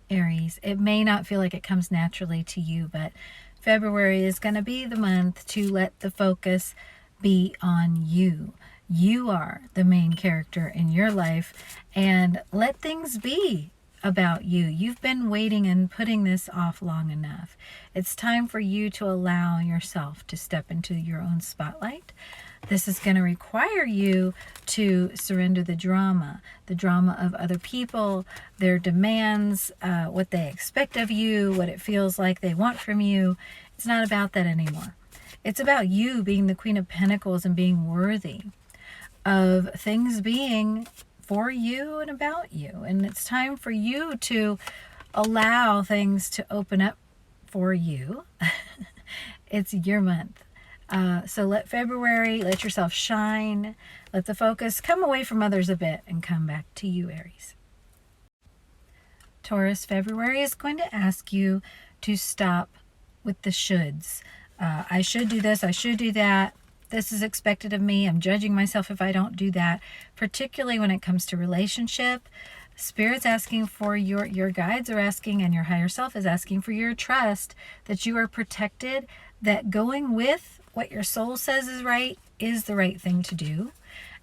Aries. It may not feel like it comes naturally to you, but February is going to be the month to let the focus be on you. You are the main character in your life, and let things be about you. You've been waiting and putting this off long enough. It's time for you to allow yourself to step into your own spotlight. This is going to require you to surrender the drama of other people, their demands, what they expect of you, what it feels like they want from you. It's not about that anymore. It's about you being the Queen of Pentacles and being worthy of things being for you and about you. And it's time for you to allow things to open up for you. It's your month. So let February, let yourself shine. Let the focus come away from others a bit and come back to you, Aries. Taurus, February is going to ask you to stop with the shoulds. I should do this, I should do that. This is expected of me. I'm judging myself if I don't do that, particularly when it comes to relationship. Spirit's asking for your guides are asking, and your higher self is asking for your trust that you are protected, that going with what your soul says is the right thing to do,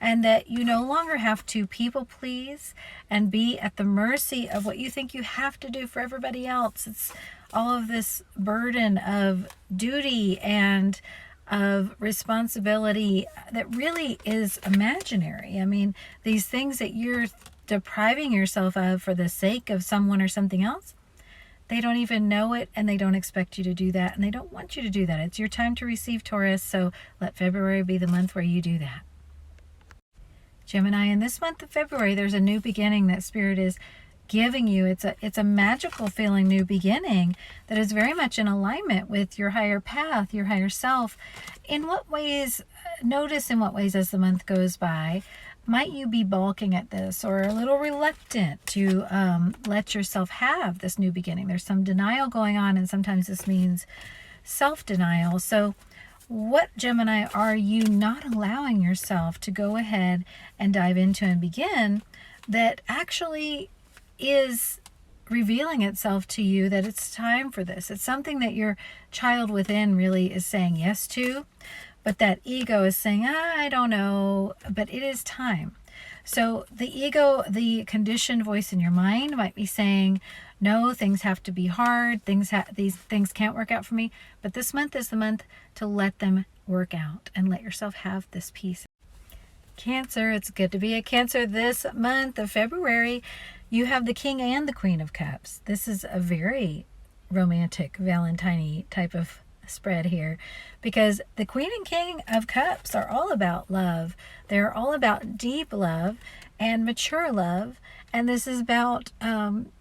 and that you no longer have to people please and be at the mercy of what you think you have to do for everybody else. It's all of this burden of duty and of responsibility that really is imaginary. I mean, these things that you're depriving yourself of for the sake of someone or something else, they don't even know it, and they don't expect you to do that, and they don't want you to do that. It's your time to receive, Taurus, so let February be the month where you do that. Gemini, in this month of February, there's a new beginning that Spirit is giving you. It's a magical feeling new beginning that is very much in alignment with your higher path, your higher self. In what ways, notice in what ways as the month goes by, might you be balking at this or a little reluctant to let yourself have this new beginning? There's some denial going on, and sometimes this means self-denial. So what, Gemini, are you not allowing yourself to go ahead and dive into and begin that actually is revealing itself to you that it's time for this? It's something that your child within really is saying yes to, but that ego is saying, I don't know, but it is time. So the ego, the conditioned voice in your mind might be saying, no, things have to be hard, these things can't work out for me, but this month is the month to let them work out and let yourself have this peace. Cancer, it's good to be a Cancer this month of February. You have the King and the Queen of Cups. This is a very romantic Valentine-y type of spread here, because the Queen and King of Cups are all about love. They're all about deep love and mature love, and this is about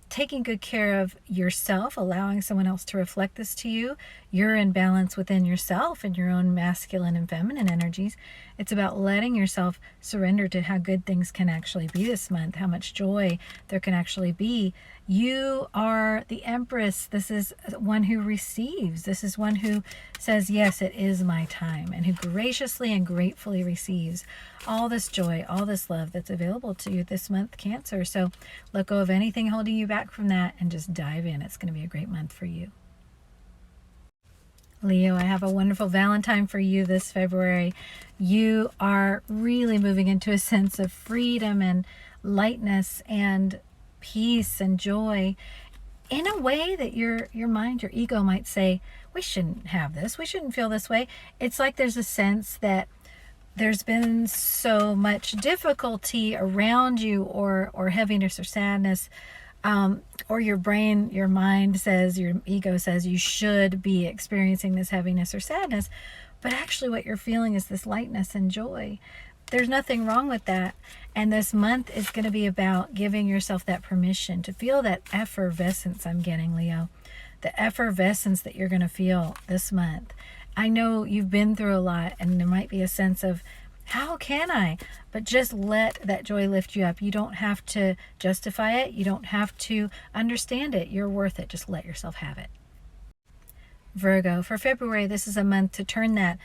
taking good care of yourself, allowing someone else to reflect this to you. You're in balance within yourself and your own masculine and feminine energies. It's about letting yourself surrender to how good things can actually be this month, how much joy there can actually be. You are the Empress. This is one who receives. This is one who says, yes, it is my time, and who graciously and gratefully receives all this joy, all this love that's available to you this month, Cancer. So let go of anything holding you back from that and just dive in. It's going to be a great month for you. Leo, I have a wonderful Valentine for you this February. You are really moving into a sense of freedom and lightness and peace and joy in a way that your mind, your ego might say, we shouldn't have this, we shouldn't feel this way. It's like there's a sense that there's been so much difficulty around you, or heaviness or sadness, or your brain, your mind says, your ego says you should be experiencing this heaviness or sadness, but actually what you're feeling is this lightness and joy. There's nothing wrong with that. And this month is going to be about giving yourself that permission to feel that effervescence I'm getting, Leo. The effervescence that you're going to feel this month. I know you've been through a lot, and there might be a sense of, how can I? But just let that joy lift you up. You don't have to justify it. You don't have to understand it. You're worth it. Just let yourself have it. Virgo, for February, this is a month to turn that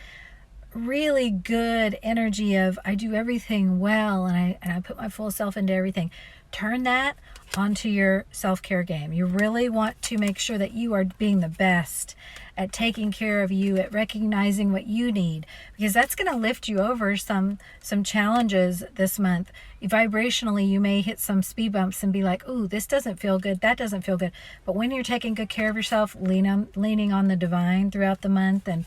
really good energy of I do everything well and I put my full self into everything. Turn that onto your self-care game. You really want to make sure that you are being the best at taking care of you, at recognizing what you need, because that's going to lift you over some challenges this month. Vibrationally, you may hit some speed bumps and be like, ooh, this doesn't feel good, that doesn't feel good. But when you're taking good care of yourself, leaning on the divine throughout the month and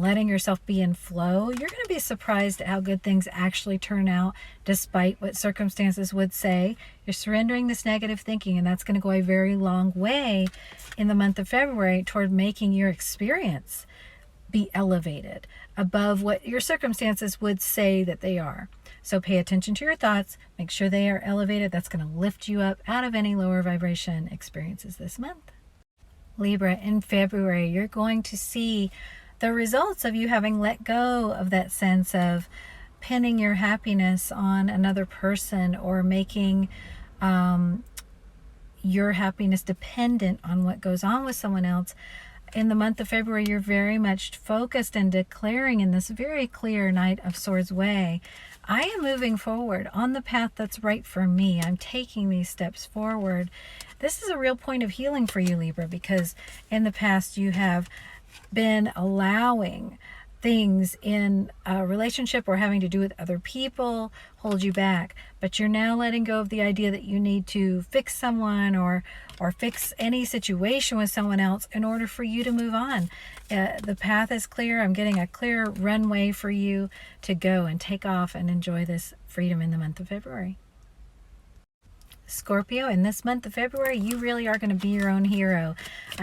letting yourself be in flow, you're going to be surprised at how good things actually turn out despite what circumstances would say. You're surrendering this negative thinking, and that's going to go a very long way in the month of February toward making your experience be elevated above what your circumstances would say that they are. So pay attention to your thoughts, make sure they are elevated. That's going to lift you up out of any lower vibration experiences this month. Libra, in February, you're going to see the results of you having let go of that sense of pinning your happiness on another person or making your happiness dependent on what goes on with someone else. In the month of February, you're very much focused and declaring in this very clear Knight of Swords way, I am moving forward on the path that's right for me. I'm taking these steps forward. This is a real point of healing for you, Libra, because in the past you have been allowing things in a relationship or having to do with other people hold you back, but you're now letting go of the idea that you need to fix someone or fix any situation with someone else in order for you to move on. The path is clear. I'm getting a clear runway for you to go and take off and enjoy this freedom in the month of February. Scorpio, in this month of February, you really are going to be your own hero.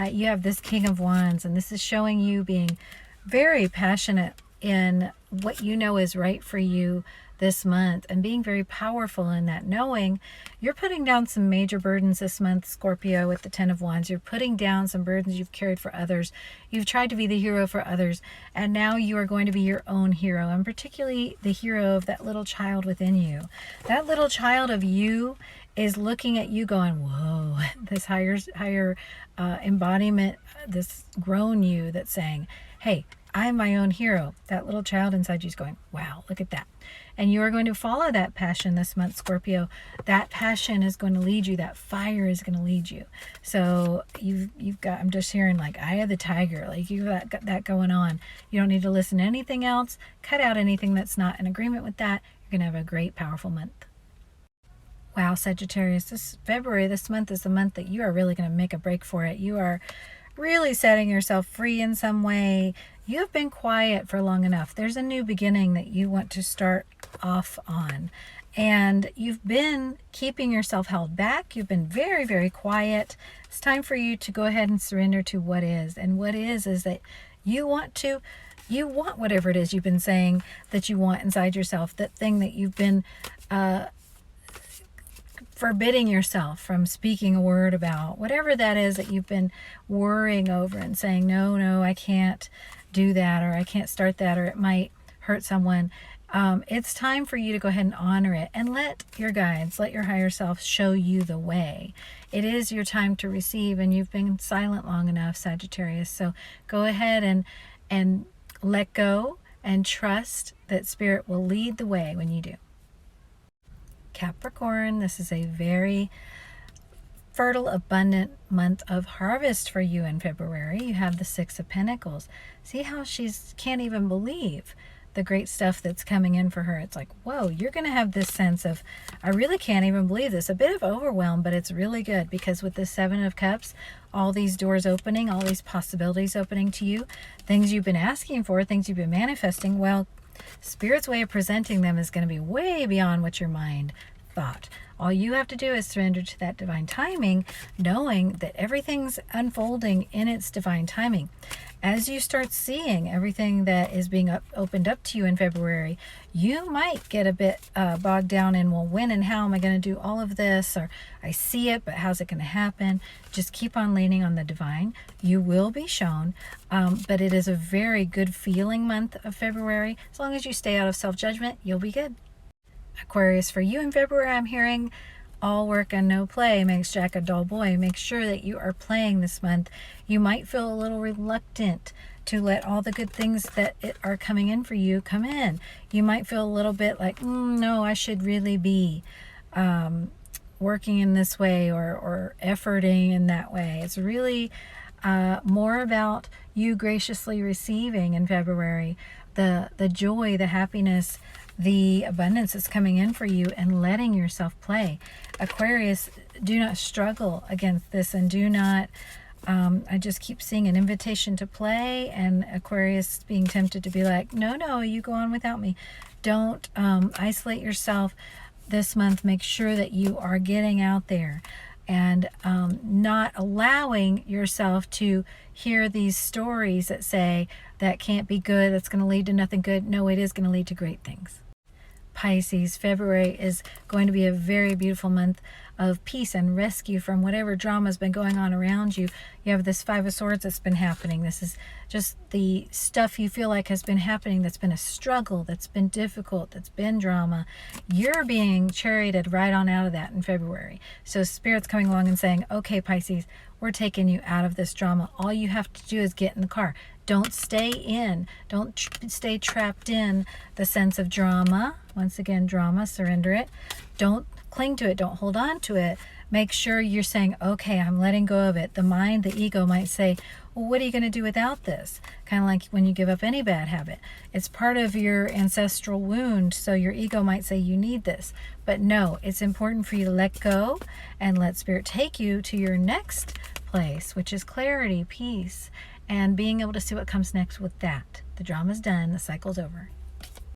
You have this King of Wands, and this is showing you being very passionate in what you know is right for you this month and being very powerful in that, knowing you're putting down some major burdens this month, Scorpio, with the Ten of Wands. You're putting down some burdens you've carried for others. You've tried to be the hero for others, and now you are going to be your own hero, and particularly the hero of that little child within you. That little child of you is looking at you going, whoa, this higher embodiment, this grown you that's saying, hey, I'm my own hero. That little child inside you is going, wow, look at that. And you are going to follow that passion this month, Scorpio. That passion is going to lead you. That fire is going to lead you. So you've got, I'm just hearing like eye of the tiger, like you've got that going on. You don't need to listen to anything else. Cut out anything that's not in agreement with that. You're going to have a great, powerful month. Wow, Sagittarius, this February, this month is the month that you are really going to make a break for it. You are really setting yourself free in some way. You have been quiet for long enough. There's a new beginning that you want to start off on. And you've been keeping yourself held back. You've been very, very quiet. It's time for you to go ahead and surrender to what is. And what is that you want whatever it is you've been saying that you want inside yourself, that thing that you've been forbidding yourself from speaking a word about, whatever that is that you've been worrying over and saying, no, I can't do that, or I can't start that, or it might hurt someone. It's time for you to go ahead and honor it and let your guides, let your higher self show you the way. It is your time to receive, and you've been silent long enough, Sagittarius. So go ahead and let go and trust that Spirit will lead the way when you do. Capricorn, this is a very fertile, abundant month of harvest for you in February. You have the Six of Pentacles. See how she can't even believe the great stuff that's coming in for her. It's like, whoa, you're going to have this sense of, I really can't even believe this. A bit of overwhelm, but it's really good because with the Seven of Cups, all these doors opening, all these possibilities opening to you, things you've been asking for, things you've been manifesting, well, Spirit's way of presenting them is going to be way beyond what your mind thought. All you have to do is surrender to that divine timing, knowing that everything's unfolding in its divine timing. As you start seeing everything that is being opened up to you in February, you might get a bit bogged down in, well, when and how am I going to do all of this? Or I see it, but how's it going to happen? Just keep on leaning on the divine. You will be shown, but it is a very good feeling month of February. As long as you stay out of self-judgment, you'll be good. Aquarius, for you in February, I'm hearing all work and no play makes Jack a dull boy. Make sure that you are playing this month. You might feel a little reluctant to let all the good things that are coming in for you come in. You might feel a little bit like, no, I should really be working in this way or efforting in that way. It's really more about you graciously receiving in February the joy, the happiness, the abundance that's coming in for you, and letting yourself play. Aquarius, do not struggle against this, and do not I just keep seeing an invitation to play, and Aquarius being tempted to be like, no, you go on without me. Don't isolate yourself this month. Make sure that you are getting out there and not allowing yourself to hear these stories that say that can't be good, that's going to lead to nothing good. No, it is going to lead to great things. Pisces, February is going to be a very beautiful month of peace and rescue from whatever drama has been going on around you. You have this Five of Swords that's been happening. This is just the stuff you feel like has been happening that's been a struggle, that's been difficult, that's been drama. You're being charioted right on out of that in February. So Spirit's coming along and saying, okay, Pisces, we're taking you out of this drama. All you have to do is get in the car. Don't stay in. Don't stay trapped in the sense of drama. Once again, drama, surrender it. Don't cling to it. Don't hold on to it. Make sure you're saying, okay, I'm letting go of it. The mind, the ego might say, well, what are you going to do without this? Kind of like when you give up any bad habit. It's part of your ancestral wound, so your ego might say you need this. But no, it's important for you to let go and let Spirit take you to your next place, which is clarity, peace, and being able to see what comes next with that. The drama's done. The cycle's over.